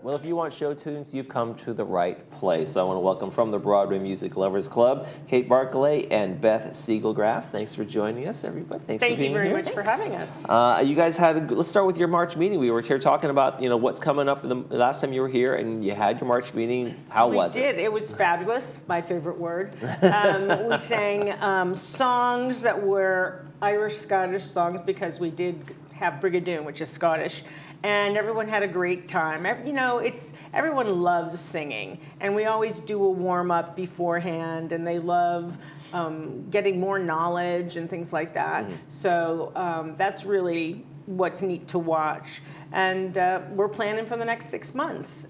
Well, if you want show tunes, you've come to the right place. I want to welcome from the Broadway Music Lovers Club, Kate Barclay and Beth Siegelgraf. Thanks for joining us, everybody. Thanks for being here. Thank you very much for having us. You guys let's start with your March meeting. We were here talking about, what's coming up the last time you were here, and you had your March meeting. How was it? We did. It was fabulous, my favorite word. We sang songs that were Irish, Scottish songs because we did have Brigadoon, which is Scottish. And everyone had a great time. Everyone loves singing, and we always do a warm-up beforehand, and they love getting more knowledge and things like that. Mm-hmm. So that's really what's neat to watch. And we're planning for the next 6 months.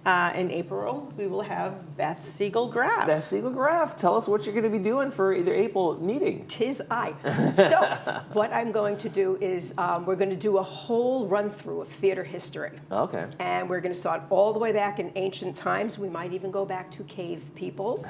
In April, we will have Beth Siegelgraf. Beth Siegelgraf, tell us what you're going to be doing for the April meeting. Tis I. So what I'm going to do is we're going to do a whole run-through of theater history. Okay. And we're going to start all the way back in ancient times. We might even go back to cave people.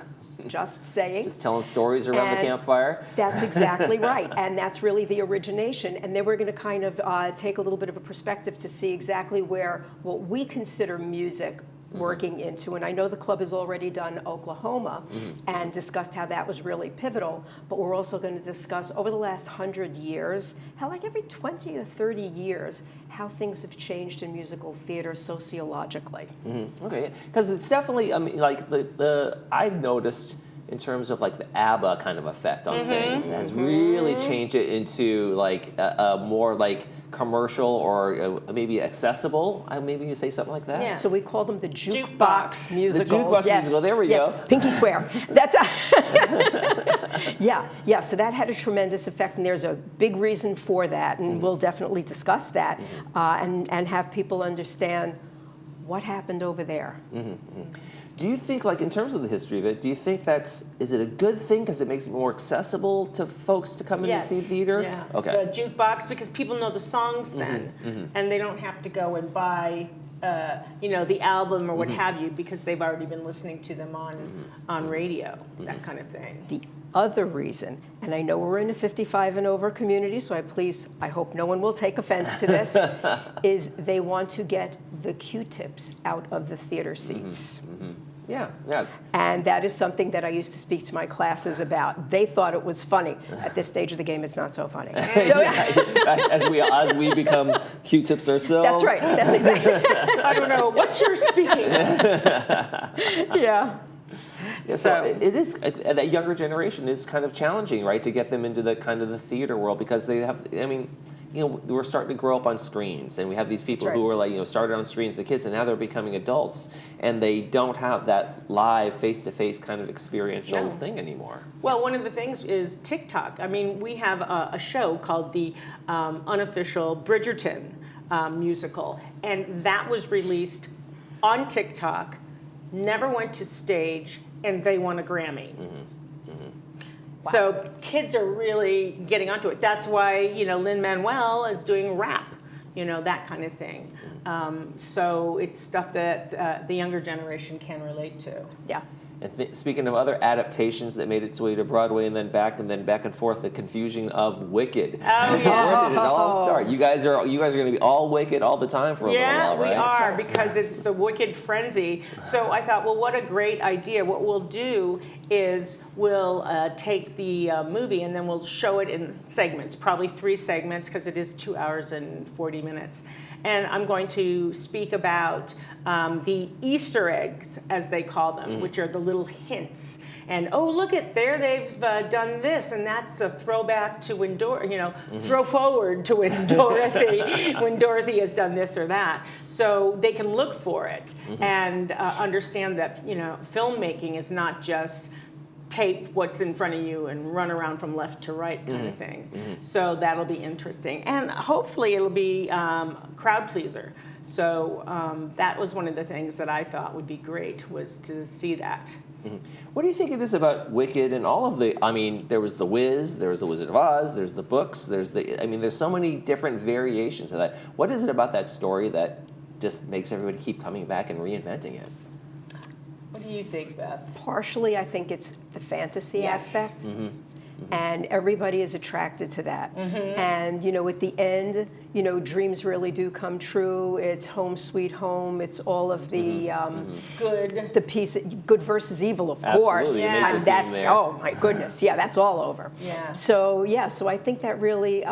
Just saying. Just telling stories around the campfire. That's exactly right. And that's really the origination. And then we're going to kind of take a little bit of a perspective to see exactly where what we consider music working into. And I know the club has already done Oklahoma and discussed how that was really pivotal, but we're also going to discuss over the last 100 years, how like every 20 or 30 years, how things have changed in musical theater sociologically. Okay, because it's definitely, like I've noticed in terms of like the ABBA kind of effect on things has really changed it into like a more like commercial or maybe accessible. Maybe you say something like that. Yeah. So we call them the jukebox musicals. The jukebox musical. There we go. Pinky swear. That's yeah. So that had a tremendous effect, and there's a big reason for that, and we'll definitely discuss that and have people understand what happened over there. Do you think, like in terms of the history of it, do you think is it a good thing because it makes it more accessible to folks to come in and see theater? Yeah. Okay. The jukebox, because people know the songs then, and they don't have to go and buy, the album or what have you, because they've already been listening to them on radio, that kind of thing. The other reason, and I know we're in a 55 and over community, so I hope no one will take offense to this, is they want to get the Q-tips out of the theater seats. Yeah. And that is something that I used to speak to my classes about. They thought it was funny. At this stage of the game, it's not so funny. As we become Q-tips ourselves. That's right. That's exactly. I don't know what you're speaking of. Yeah. Yeah, so it is that younger generation is kind of challenging, right, to get them into the kind of the theater world because they have. We're starting to grow up on screens, and we have these people who are like, started on screens, the kids, and now they're becoming adults, and they don't have that live, face-to-face kind of experiential thing anymore. Well, one of the things is TikTok. We have a show called the Unofficial Bridgerton musical, and that was released on TikTok, never went to stage, and they won a Grammy. Wow. So kids are really getting onto it. That's why, Lin-Manuel is doing rap, that kind of thing. So it's stuff that the younger generation can relate to. Yeah. And speaking of other adaptations that made its way to Broadway and then back and forth, the confusion of Wicked. Oh yeah. Where did it all start? You guys are going to be all Wicked all the time for a little while, right? Yeah, we are, because it's the Wicked frenzy. So I thought, well, what a great idea. What we'll do is we'll take the movie and then we'll show it in segments, probably 3 segments, because it is 2 hours and 40 minutes. And I'm going to speak about the Easter eggs, as they call them, which are the little hints. And, look at there, they've done this, and that's a throwback to when throw forward to when Dorothy has done this or that. So they can look for it and understand that, filmmaking is not just tape what's in front of you and run around from left to right kind of thing. So that'll be interesting. And hopefully it'll be crowd pleaser. So that was one of the things that I thought would be great, was to see that. What do you think it is about Wicked and all of there was The Wiz, there was The Wizard of Oz, there's the books, there's so many different variations of that. What is it about that story that just makes everybody keep coming back and reinventing it? What do you think, Beth? Partially, I think it's the fantasy aspect. and everybody is attracted to that. And, at the end, dreams really do come true. It's home sweet home. It's all of the Good. the piece, good versus evil, of course. Absolutely. Yeah. And that's, oh my goodness, yeah, that's all over. Yeah. So I think that really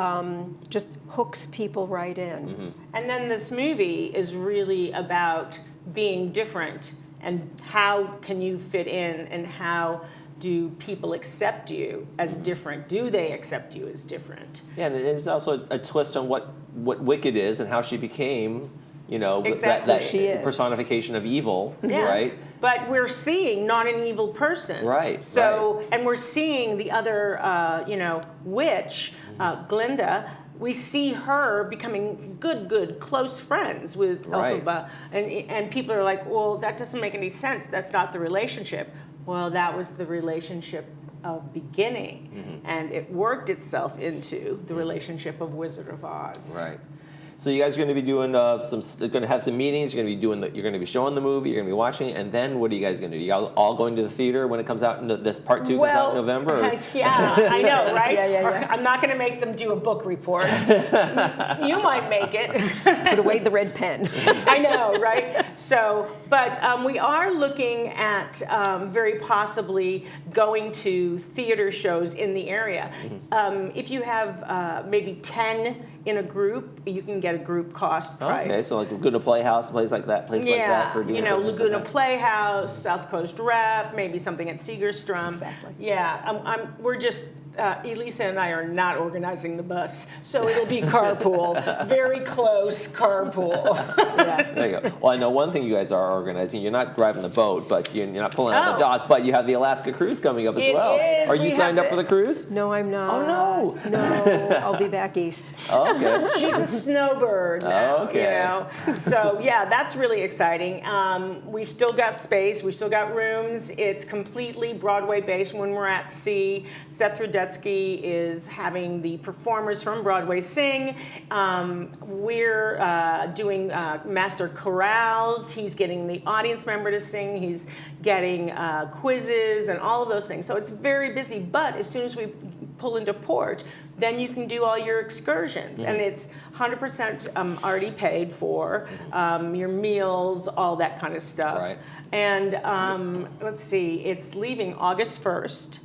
just hooks people right in. And then this movie is really about being different and how can you fit in and how do people accept you as different? Do they accept you as different? Yeah, and there's also a twist on what Wicked is and how she became, Exactly. that She is. personification of evil, Yes. right? But we're seeing not an evil person. Right, So, and we're seeing the other, witch, Glinda. We see her becoming good, close friends with Right. Elphaba. And people are like, well, that doesn't make any sense. That's not the relationship. Well, that was the relationship of beginning. And it worked itself into the relationship of Wizard of Oz. Right. So you guys are going to be doing going to have some meetings. You're going to be showing the movie. You're going to be watching it, and then what are you guys going to do? You all going to the theater when it comes out? This part 2 comes out in November. Or? Yeah, I know, right? Yeah. I'm not going to make them do a book report. You might make it. Put away the red pen. I know, right? So, but we are looking at very possibly going to theater shows in the area. If you have maybe 10 in a group, you can get a group cost price. Okay, so like Laguna Playhouse, a place like that, for doing something Laguna like that. Playhouse, South Coast Rep, maybe something at Segerstrom. Exactly. Yeah, we're just. Elisa and I are not organizing the bus, so it'll be carpool, very close carpool. Yeah. There you go. Well, I know one thing you guys are organizing. You're not driving the boat, but you're not pulling out the Oh. dock, but you have the Alaska cruise coming up as It well. is. Are We you have signed up the- for the cruise? No, I'm not. Oh, no. No, I'll be back east. Oh, okay. She's a snowbird now, Okay. So yeah, that's really exciting. We've still got space. We've still got rooms. It's completely Broadway based when we're at sea. Seth Rudetsky is having the performers from Broadway sing. We're doing master chorales. He's getting the audience member to sing. He's getting quizzes and all of those things. So it's very busy. But as soon as we pull into port, then you can do all your excursions. And it's 100% already paid for, your meals, all that kind of stuff. Right. And let's see, it's leaving August 1st,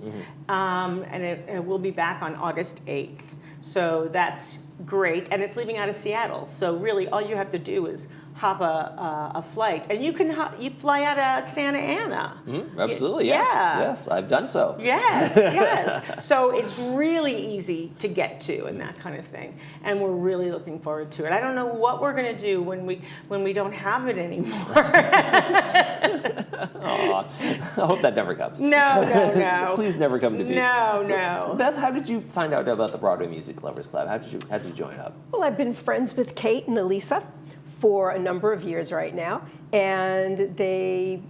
and it will be back on August 8th. So that's great. And it's leaving out of Seattle. So really all you have to do is hop a flight. And you fly out of Santa Ana. Absolutely, yeah. Yes, I've done so. Yes. So it's really easy to get to and that kind of thing. And we're really looking forward to it. I don't know what we're going to do when we don't have it anymore. Aw, I hope that never comes. No. Please never come to be. No. Beth, how did you find out about the Broadway Music Lovers Club? How did you join up? Well, I've been friends with Kate and Elisa for a number of years right now, and they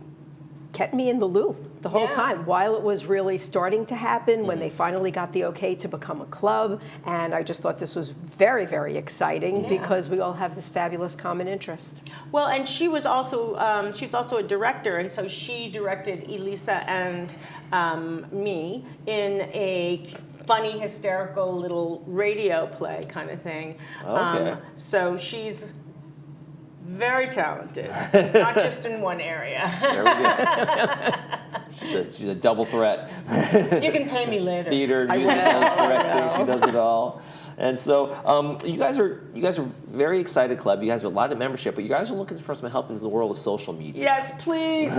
kept me in the loop the whole time while it was really starting to happen, when they finally got the okay to become a club. And I just thought this was very, very exciting because we all have this fabulous common interest. Well, and she was also she's also a director, and so she directed Elisa and me in a funny, hysterical little radio play kind of thing. Okay. So she's very talented, not just in one area. There we go. She's a double threat. You can pay me later. Theater, music, directing, she does it all. And so you guys are very excited club. You guys have a lot of membership, but you guys are looking for some help in the world of social media. Yes, please.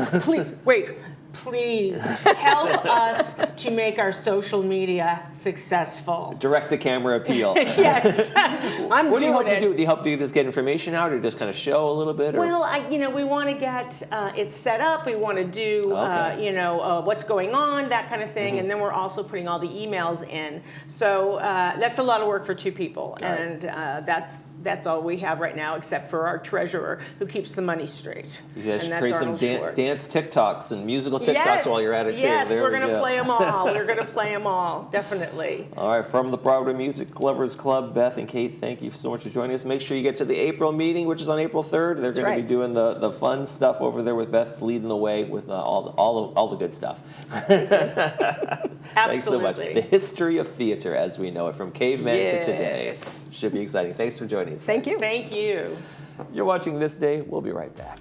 Wait. Please help us to make our social media successful. Direct-to-camera appeal. Yes, I'm What do you doing hope to it. do? Do you help to just get information out, or just kind of show a little bit? Or? Well, we want to get it set up. We want to do, what's going on, that kind of thing, and then we're also putting all the emails in. So that's a lot of work for two people, and that's all we have right now, except for our treasurer who keeps the money straight. You guys should and create that's some Arnold Schwartz. dance TikToks and musical TikToks while you're at it too. Yes, There we're we going to go. play them all. We're going to play them all, definitely. All right, from the Broadway Music Lovers Club, Beth and Kate, thank you so much for joining us. Make sure you get to the April meeting, which is on April 3rd. They're going to be doing the fun stuff over there with Beth's leading the way with all the good stuff. Thanks so much. Absolutely. The history of theater as we know it, from cavemen to today. Yes. Should be exciting. Thanks for joining us. Thank you. Thank you. You're watching This Day. We'll be right back.